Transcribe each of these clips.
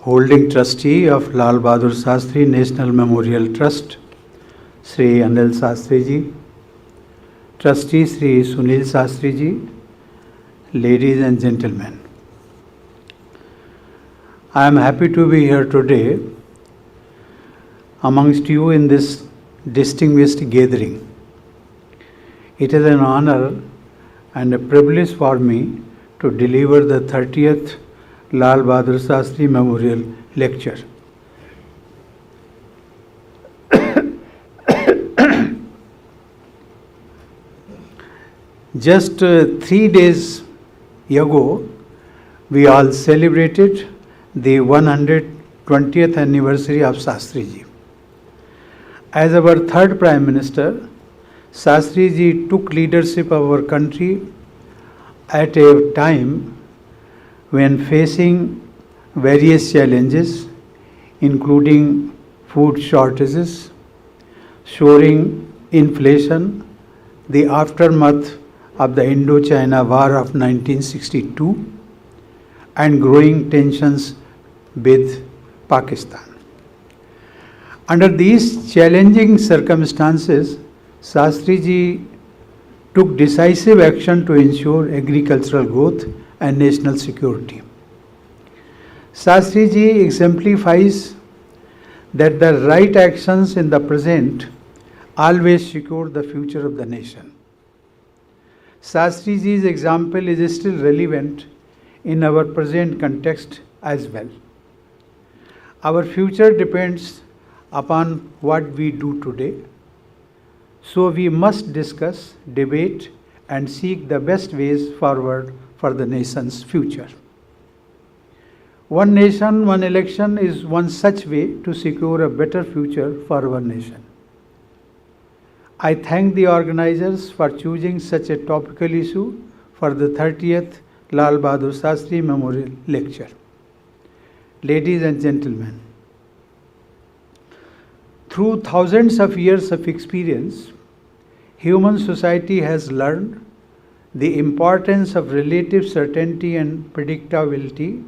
Holding Trustee of Lal Bahadur Shastri National Memorial Trust, Shri Anil Shastri Ji, Trustee Shri Sunil Shastri Ji, ladies and gentlemen. I am happy to be here today amongst you in this distinguished gathering. It is an honor and a privilege for me to deliver the 30th Lal Bahadur Shastri Memorial Lecture. Just 3 days ago, we all celebrated the 120th anniversary of Shastri Ji. As our third Prime Minister, Shastri Ji took leadership of our country at a time when facing various challenges, including food shortages, soaring inflation, the aftermath of the Indo-China War of 1962, and growing tensions with Pakistan. Under these challenging circumstances, Shastri Ji took decisive action to ensure agricultural growth and national security. Shastri Ji exemplifies that the right actions in the present always secure the future of the nation. Shastri Ji's example is still relevant in our present context as well. Our future depends upon what we do today. So we must discuss, debate, and seek the best ways forward for the nation's future. One nation, one election is one such way to secure a better future for our nation. I thank the organizers for choosing such a topical issue for the 30th Lal Bahadur Shastri Memorial Lecture. Ladies and gentlemen, through thousands of years of experience, human society has learned the importance of relative certainty and predictability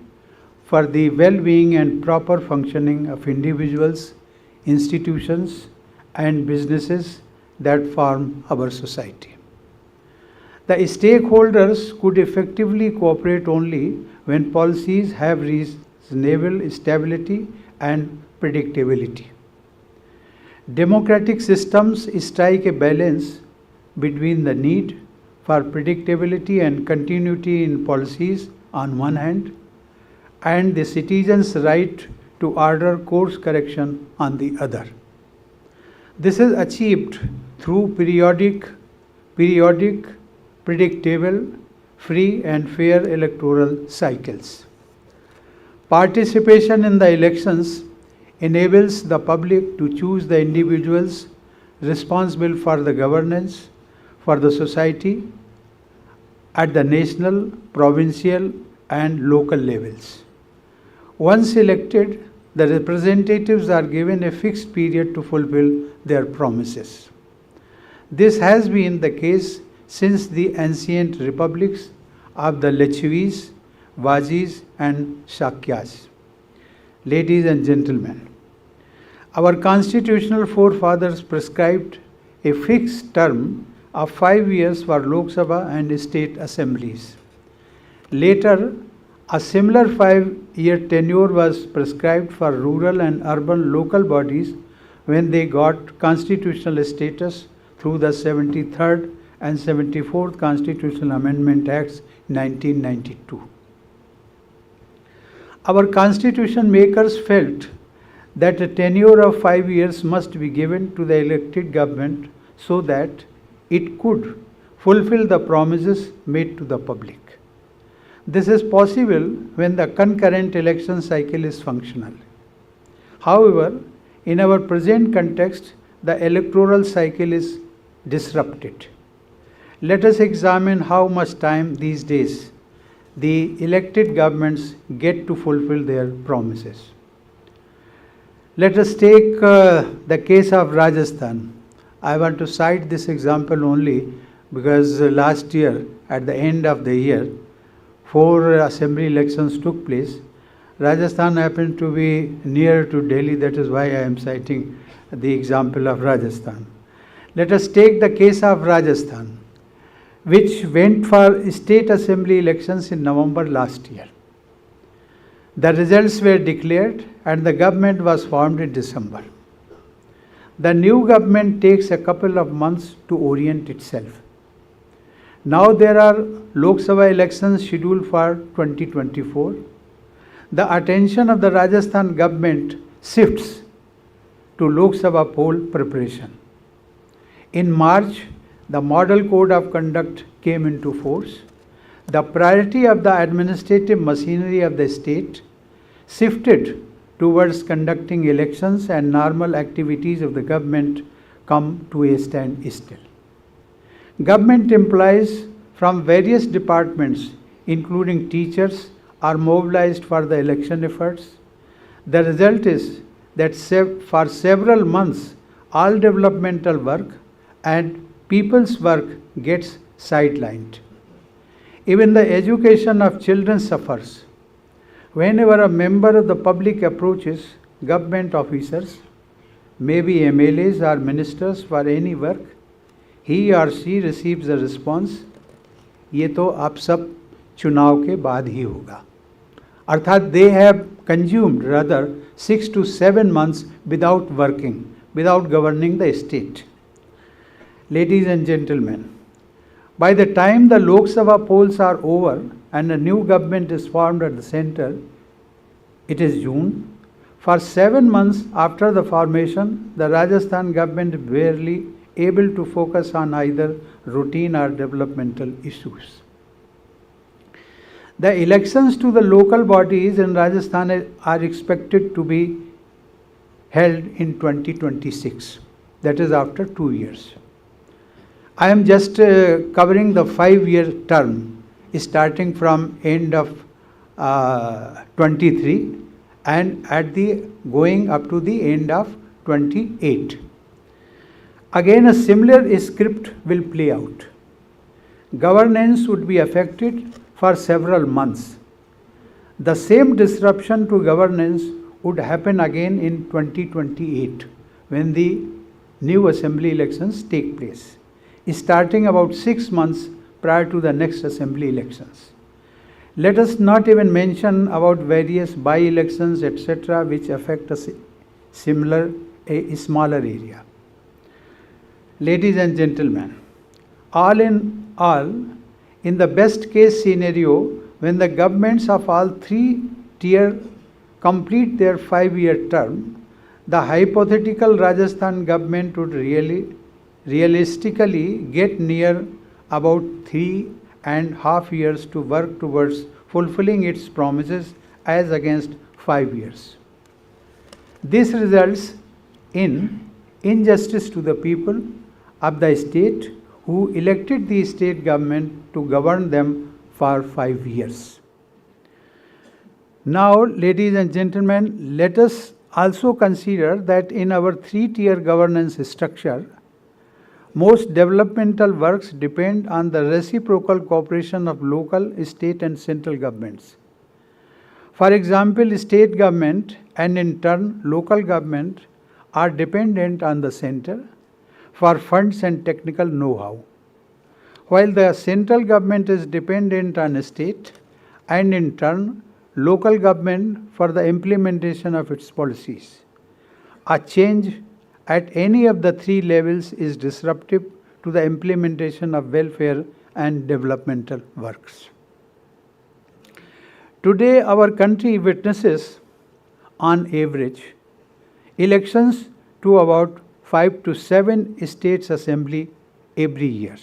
for the well-being and proper functioning of individuals, institutions, and businesses that form our society. The stakeholders could effectively cooperate only when policies have reasonable stability and predictability. Democratic systems strike a balance between the need for predictability and continuity in policies on one hand, and the citizens' right to order course correction on the other. This is achieved through periodic, predictable, free and fair electoral cycles. Participation in the elections enables the public to choose the individuals responsible for the governance for the society at the national, provincial, and local levels. Once elected, the representatives are given a fixed period to fulfill their promises. This has been the case since the ancient republics of the Lichavis, Vajis, and Shakyas. Ladies and gentlemen, our constitutional forefathers prescribed a fixed term of 5 years for Lok Sabha and state assemblies. Later, a similar 5-year tenure was prescribed for rural and urban local bodies when they got constitutional status through the 73rd and 74th Constitutional Amendment Acts 1992. Our constitution makers felt that a tenure of 5 years must be given to the elected government so that it could fulfill the promises made to the public. This is possible when the concurrent election cycle is functional. However, in our present context, the electoral cycle is disrupted. Let us examine how much time these days the elected governments get to fulfill their promises. Let us take the case of Rajasthan. I want to cite this example only because last year, at the end of the year, 4 assembly elections took place. Rajasthan happens to be near to Delhi, that is why I am citing the example of Rajasthan. Let us take the case of Rajasthan, which went for state assembly elections in November last year. The results were declared and the government was formed in December. The new government takes a couple of months to orient itself. Now there are Lok Sabha elections scheduled for 2024. The attention of the Rajasthan government shifts to Lok Sabha poll preparation. In March, the Model Code of Conduct came into force. The priority of the administrative machinery of the state shifted towards conducting elections, and normal activities of the government come to a standstill. Government employees from various departments, including teachers, are mobilized for the election efforts. The result is that for several months, all developmental work and people's work gets sidelined. Even the education of children suffers. Whenever a member of the public approaches government officers, maybe MLAs or ministers, for any work, he or she receives a response, ये तो आप सब चुनाव के बाद ही होगा. अर्थात they have consumed rather 6 to 7 months without working, without governing the state. Ladies and gentlemen, by the time the Lok Sabha polls are over and a new government is formed at the center, it is June. For 7 months after the formation, the Rajasthan government is barely able to focus on either routine or developmental issues. The elections to the local bodies in Rajasthan are expected to be held in 2026, that is after 2 years. I am just covering the 5-year term starting from end of 23 and going up to the end of 28. Again, a similar script will play out. Governance would be affected for several months. The same disruption to governance would happen again in 2028 when the new assembly elections take place, starting about 6 months prior to the next assembly elections. Let us not even mention about various by-elections, etc., which affect a smaller area. Ladies and gentlemen, all in all, in the best case scenario, when the governments of all 3 tiers complete their 5-year term, the hypothetical Rajasthan government would realistically get near about 3.5 years to work towards fulfilling its promises as against 5 years. This results in injustice to the people of the state who elected the state government to govern them for 5 years. Now, ladies and gentlemen, let us also consider that in our 3-tier governance structure, most developmental works depend on the reciprocal cooperation of local, state and central governments. For example, state government and in turn local government are dependent on the center for funds and technical know-how, while the central government is dependent on state and in turn local government for the implementation of its policies. A change at any of the 3 levels is disruptive to the implementation of welfare and developmental works. Today, our country witnesses, on average, elections to about 5 to 7 states assembly every year.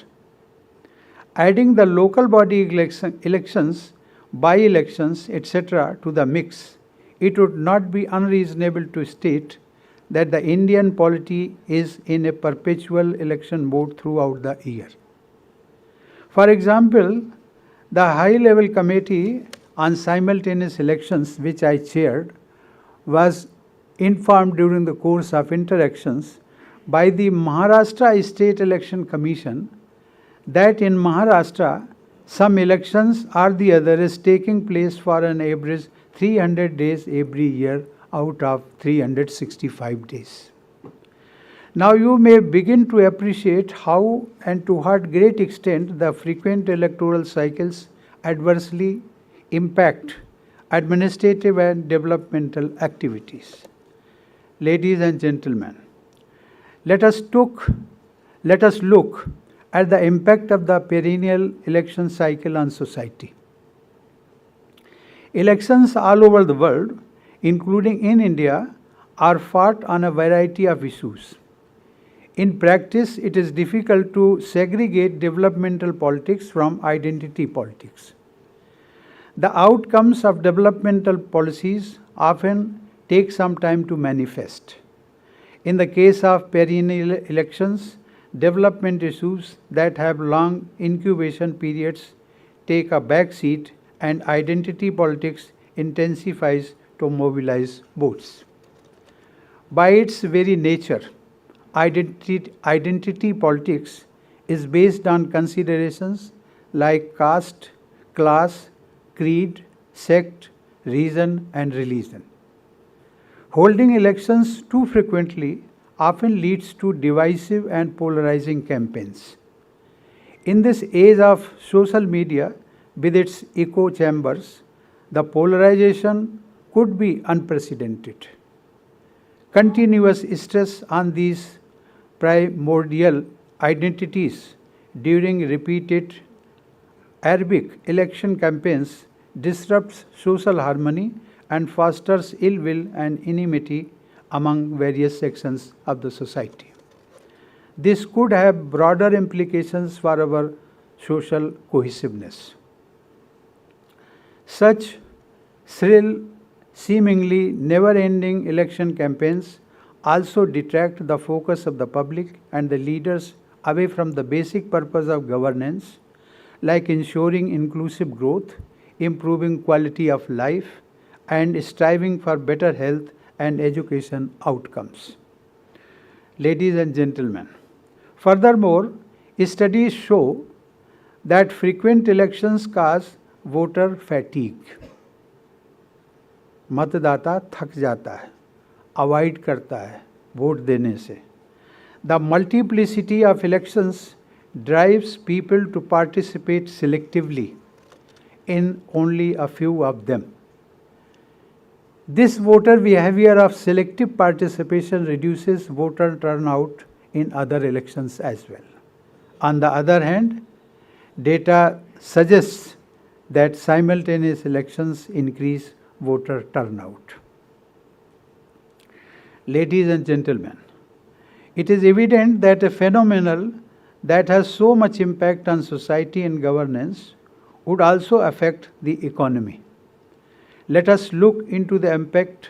Adding the local body elections, by-elections, etc. to the mix, it would not be unreasonable to state that the Indian polity is in a perpetual election mode throughout the year. For example, the high-level committee on simultaneous elections, which I chaired, was informed during the course of interactions by the Maharashtra State Election Commission that in Maharashtra, some elections or the other is taking place for an average 300 days every year out of 365 days. Now you may begin to appreciate how and to what great extent the frequent electoral cycles adversely impact administrative and developmental activities. Ladies and gentlemen, let us look at the impact of the perennial election cycle on society. Elections all over the world, including in India, are fought on a variety of issues. In practice, it is difficult to segregate developmental politics from identity politics. The outcomes of developmental policies often take some time to manifest. In the case of perennial elections, development issues that have long incubation periods take a back seat and identity politics intensifies to mobilize votes. By its very nature, identity politics is based on considerations like caste, class, creed, sect, region, and religion. Holding elections too frequently often leads to divisive and polarizing campaigns. In this age of social media, with its echo chambers, the polarization could be unprecedented. Continuous stress on these primordial identities during repeated Arabic election campaigns disrupts social harmony and fosters ill will and enmity among various sections of the society. This could have broader implications for our social cohesiveness. Such shrill, seemingly never-ending election campaigns also detract the focus of the public and the leaders away from the basic purpose of governance, like ensuring inclusive growth, improving quality of life, and striving for better health and education outcomes. Ladies and gentlemen, furthermore, studies show that frequent elections cause voter fatigue. मतदाता थक जाता है, avoid करता है vote देने से. The multiplicity of elections drives people to participate selectively in only a few of them. This voter behavior of selective participation reduces voter turnout in other elections as well. On the other hand, data suggests that simultaneous elections increase voter turnout. Ladies and gentlemen, it is evident that a phenomenon that has so much impact on society and governance would also affect the economy. Let us look into the impact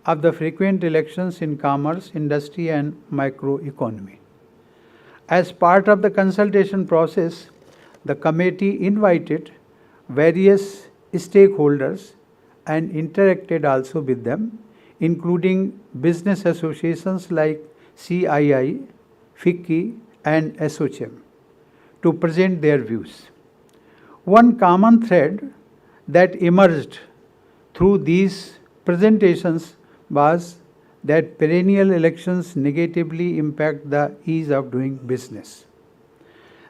of the frequent elections in commerce, industry, and microeconomy. As part of the consultation process, the committee invited various stakeholders and interacted also with them, including business associations like CII, FICCI, and SOCHM, to present their views. One common thread that emerged through these presentations was that perennial elections negatively impact the ease of doing business.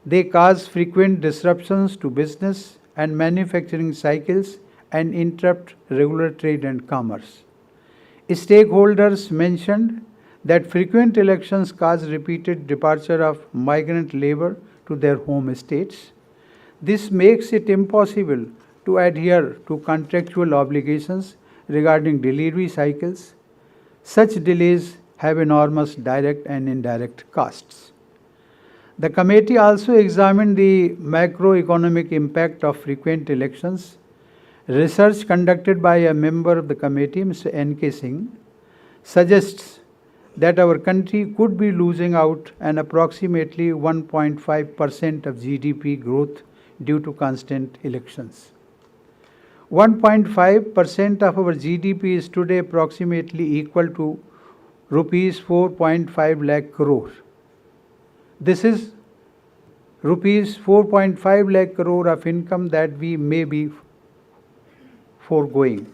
They cause frequent disruptions to business and manufacturing cycles and interrupt regular trade and commerce. Stakeholders mentioned that frequent elections cause repeated departure of migrant labor to their home states. This makes it impossible to adhere to contractual obligations regarding delivery cycles. Such delays have enormous direct and indirect costs. The committee also examined the macroeconomic impact of frequent elections. Research conducted by a member of the committee, Mr. N.K. Singh, suggests that our country could be losing out an approximately 1.5% of GDP growth due to constant elections. 1.5% of our GDP is today approximately equal to rupees 4.5 lakh crore. This is rupees 4.5 lakh crore of income that we may be foregoing.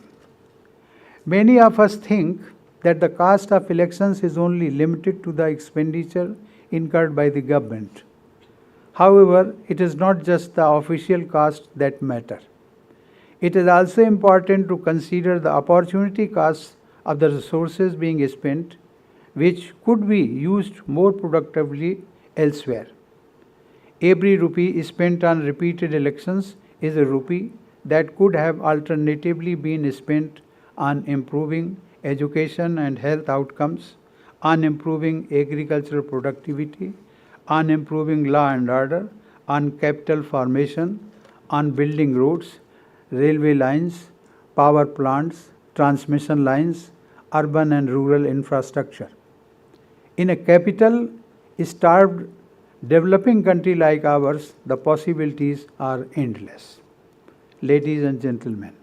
Many of us think that the cost of elections is only limited to the expenditure incurred by the government. However, it is not just the official costs that matter. It is also important to consider the opportunity costs of the resources being spent, which could be used more productively elsewhere. Every rupee spent on repeated elections is a rupee that could have alternatively been spent on improving education and health outcomes, on improving agricultural productivity, on improving law and order, on capital formation, on building roads, railway lines, power plants, transmission lines, urban and rural infrastructure. In a capital starved developing country like ours, the possibilities are endless. Ladies and gentlemen,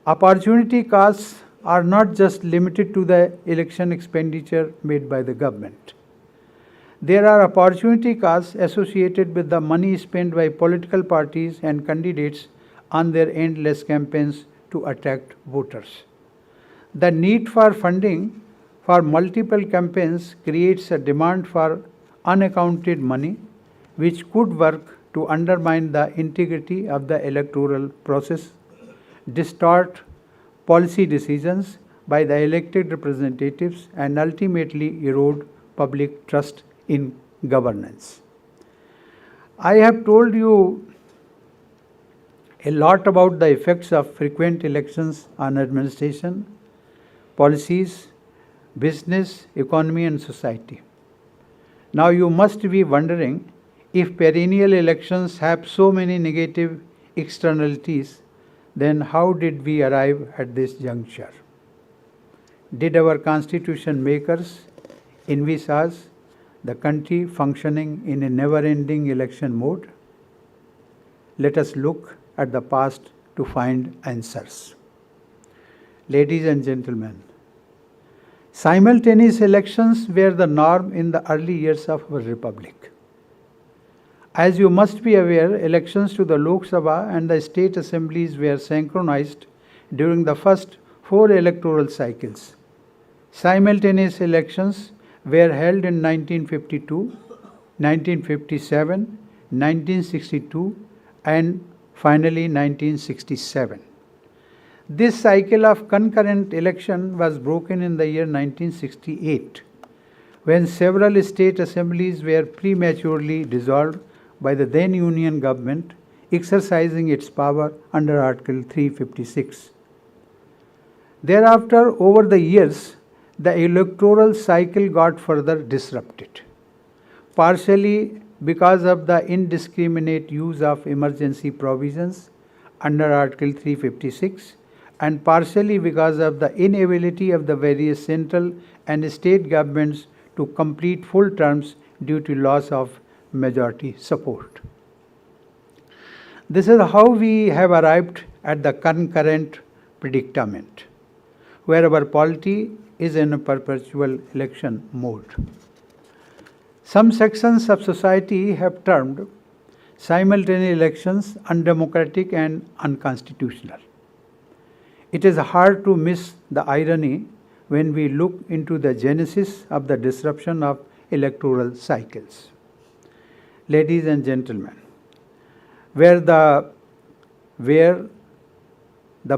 opportunity costs are not just limited to the election expenditure made by the government. There are opportunity costs associated with the money spent by political parties and candidates on their endless campaigns to attract voters. The need for funding for multiple campaigns creates a demand for unaccounted money, which could work to undermine the integrity of the electoral process, distort policy decisions by the elected representatives, and ultimately erode public trust in governance. I have told you a lot about the effects of frequent elections on administration, policies, business, economy, and society. Now you must be wondering, if perennial elections have so many negative externalities, then how did we arrive at this juncture? Did our constitution makers envisage the country functioning in a never-ending election mode? Let us look at the past to find answers. Ladies and gentlemen, simultaneous elections were the norm in the early years of our republic. As you must be aware, elections to the Lok Sabha and the state assemblies were synchronized during the first 4 electoral cycles. Simultaneous elections were held in 1952, 1957, 1962, and finally 1967. This cycle of concurrent election was broken in the year 1968, when several state assemblies were prematurely dissolved by the then Union government, exercising its power under Article 356. Thereafter, over the years, the electoral cycle got further disrupted, partially because of the indiscriminate use of emergency provisions under Article 356, and partially because of the inability of the various central and state governments to complete full terms due to loss of majority support. This is how we have arrived at the concurrent predicament, where our polity is in a perpetual election mode. Some sections of society have termed simultaneous elections undemocratic and unconstitutional. It is hard to miss the irony when we look into the genesis of the disruption of electoral cycles. Ladies and gentlemen, where the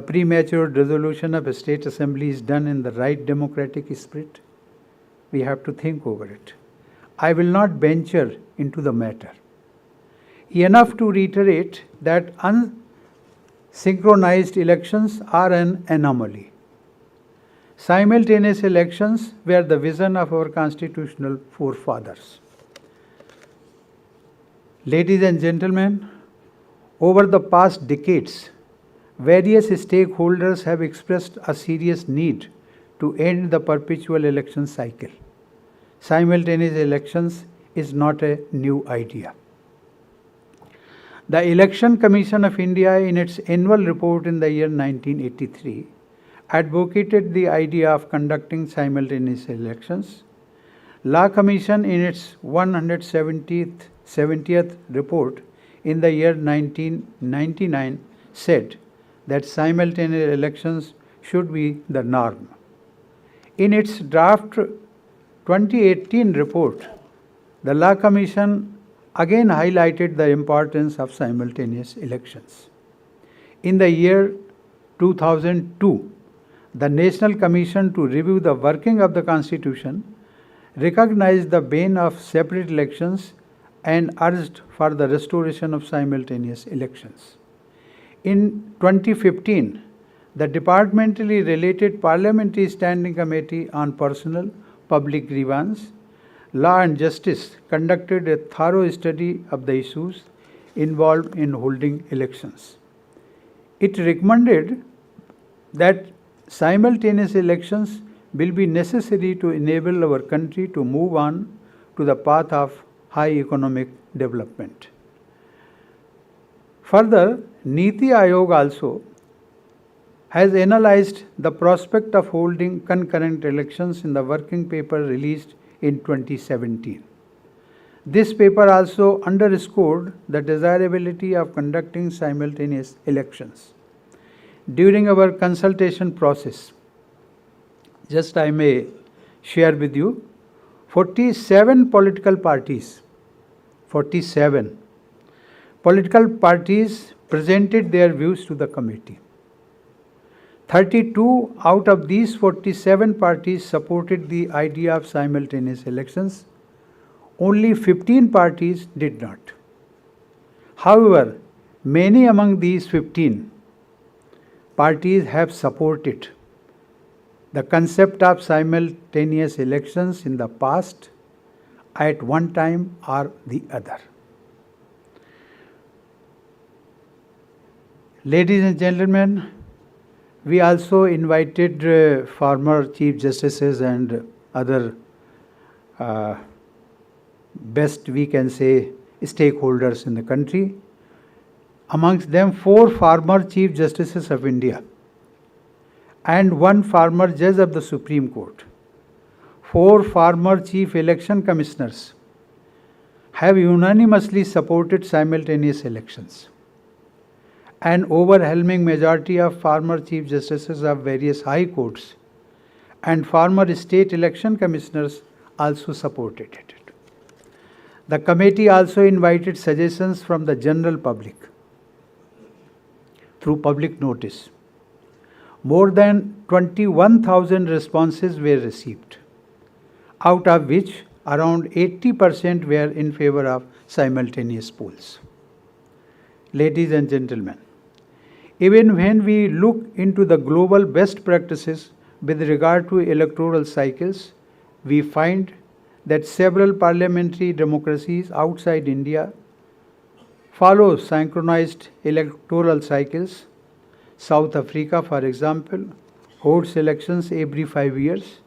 premature dissolution of a state assembly is done in the right democratic spirit, we have to think over it. I will not venture into the matter. Enough to reiterate that unsynchronized elections are an anomaly. Simultaneous elections were the vision of our constitutional forefathers. Ladies and gentlemen, over the past decades, various stakeholders have expressed a serious need to end the perpetual election cycle. Simultaneous elections is not a new idea. The Election Commission of India, in its annual report in the year 1983, advocated the idea of conducting simultaneous elections. Law Commission, in its 170th report in the year 1999, said that simultaneous elections should be the norm. In its draft 2018 report, the Law Commission again highlighted the importance of simultaneous elections. In the year 2002, the National Commission to Review the Working of the Constitution recognized the bane of separate elections and urged for the restoration of simultaneous elections. In 2015, the departmentally related Parliamentary Standing Committee on Personal Public Grievance, Law and Justice conducted a thorough study of the issues involved in holding elections. It recommended that simultaneous elections will be necessary to enable our country to move on to the path of high economic development. Further, Niti Aayog also has analyzed the prospect of holding concurrent elections in the working paper released in 2017. This paper also underscored the desirability of conducting simultaneous elections. During our consultation process, just I may share with you, 47 political parties presented their views to the committee. 32 out of these 47 parties supported the idea of simultaneous elections. Only 15 parties did not. However, many among these 15 parties have supported the concept of simultaneous elections in the past at one time or the other. Ladies and gentlemen, we also invited former Chief Justices and other best, we can say, stakeholders in the country. Amongst them, 4 former Chief Justices of India and 1 former Judge of the Supreme Court, 4 former Chief Election Commissioners have unanimously supported simultaneous elections. An overwhelming majority of former Chief Justices of various high courts and former state election commissioners also supported it. The committee also invited suggestions from the general public through public notice. More than 21,000 responses were received, out of which around 80% were in favor of simultaneous polls. Ladies and gentlemen, even when we look into the global best practices with regard to electoral cycles, we find that several parliamentary democracies outside India follow synchronized electoral cycles. South Africa, for example, holds elections every 5 years,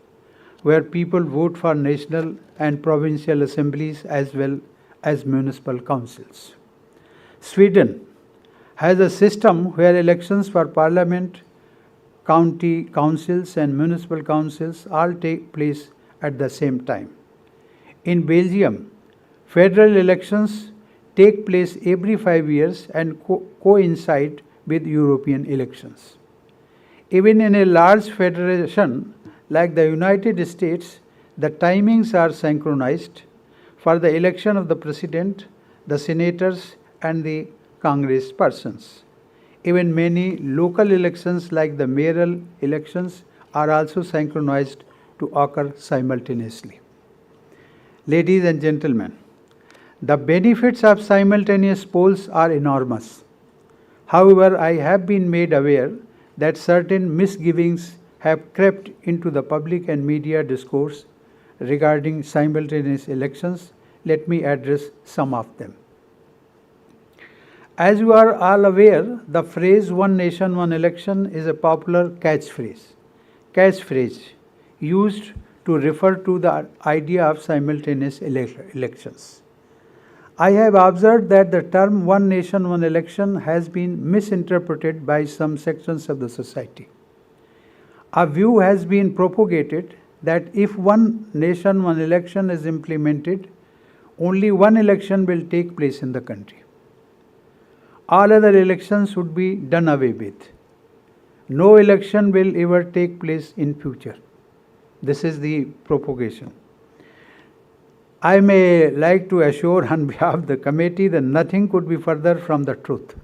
where people vote for national and provincial assemblies as well as municipal councils. Sweden has a system where elections for parliament, county councils and municipal councils all take place at the same time. In Belgium, federal elections take place every 5 years and coincide with European elections. Even in a large federation like the United States, the timings are synchronized for the election of the president, the senators, and the congresspersons. Even many local elections like the mayoral elections are also synchronized to occur simultaneously. Ladies and gentlemen, the benefits of simultaneous polls are enormous. However, I have been made aware that certain misgivings have crept into the public and media discourse regarding simultaneous elections. Let me address some of them. As you are all aware, the phrase "one nation, one election" is a popular catchphrase used to refer to the idea of simultaneous elections. I have observed that the term "one nation, one election" has been misinterpreted by some sections of the society. A view has been propagated that if one nation, one election is implemented, only one election will take place in the country. All other elections would be done away with. no election will ever take place in future. This is the propagation. I may like to assure on behalf of the committee that nothing could be further from the truth.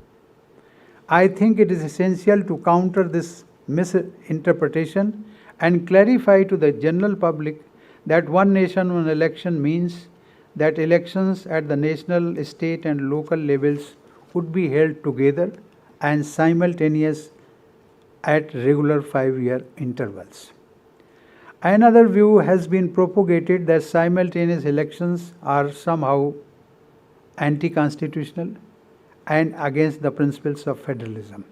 I think it is essential to counter this misinterpretation and clarify to the general public that one nation, one election means that elections at the national, state and local levels would be held together and simultaneous at regular 5-year intervals. Another view has been propagated that simultaneous elections are somehow anti-constitutional and against the principles of federalism.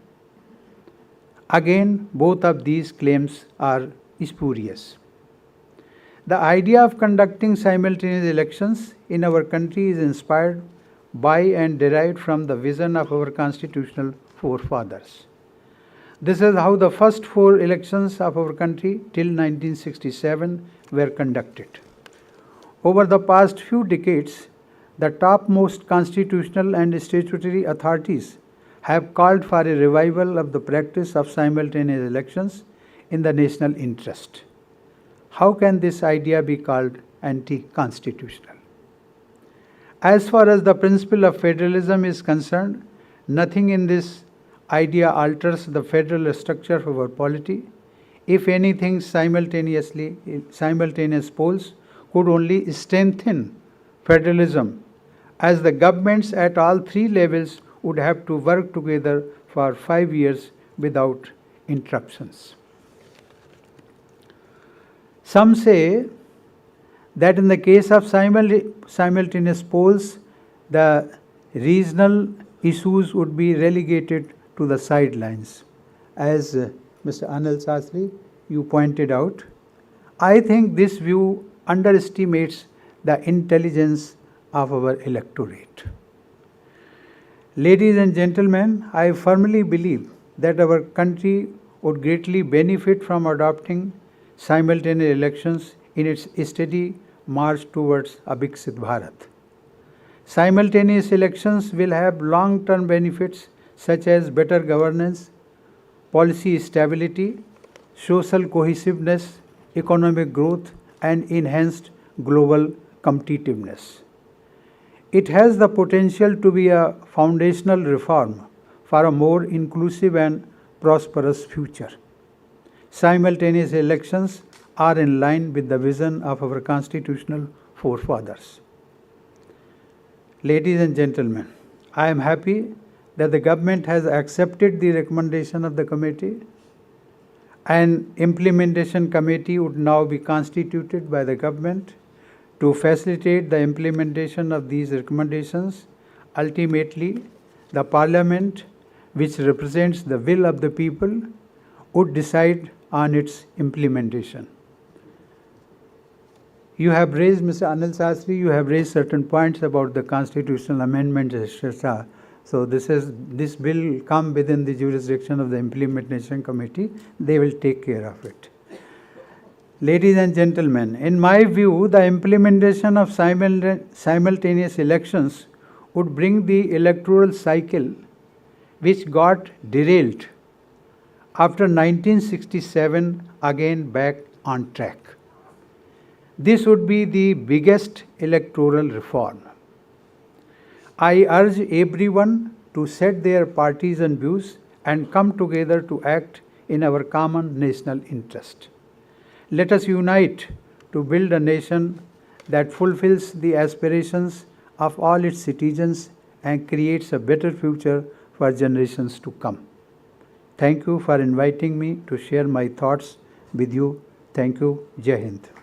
Again, both of these claims are spurious. The idea of conducting simultaneous elections in our country is inspired by and derived from the vision of our constitutional forefathers. This is how the first 4 elections of our country till 1967 were conducted. Over the past few decades, the topmost constitutional and statutory authorities have called for a revival of the practice of simultaneous elections in the national interest. How can this idea be called anti-constitutional? As far as the principle of federalism is concerned, nothing in this idea alters the federal structure of our polity. If anything, simultaneous polls could only strengthen federalism, as the governments at all 3 levels would have to work together for 5 years without interruptions. Some say that in the case of simultaneous polls, the regional issues would be relegated to the sidelines. As Mr. Anil Shastri, you pointed out, I think this view underestimates the intelligence of our electorate. Ladies and gentlemen, I firmly believe that our country would greatly benefit from adopting simultaneous elections in its steady march towards a Viksit Bharat. Simultaneous elections will have long-term benefits such as better governance, policy stability, social cohesiveness, economic growth, and enhanced global competitiveness. It has the potential to be a foundational reform for a more inclusive and prosperous future. Simultaneous elections are in line with the vision of our constitutional forefathers. Ladies and gentlemen, I am happy that the government has accepted the recommendation of the committee. An implementation committee would now be constituted by the government to facilitate the implementation of these recommendations. Ultimately, the Parliament, which represents the will of the people, would decide on its implementation. You have raised, Mr. Anil Shastri, you have raised certain points about the constitutional amendments, etc. So this will come within the jurisdiction of the implementation committee. They will take care of it. Ladies and gentlemen, in my view, the implementation of simultaneous elections would bring the electoral cycle which got derailed after 1967 again back on track. This would be the biggest electoral reform. I urge everyone to set their partisan views and come together to act in our common national interest. Let us unite to build a nation that fulfills the aspirations of all its citizens and creates a better future for generations to come. Thank you for inviting me to share my thoughts with you. Thank you. Jai Hind.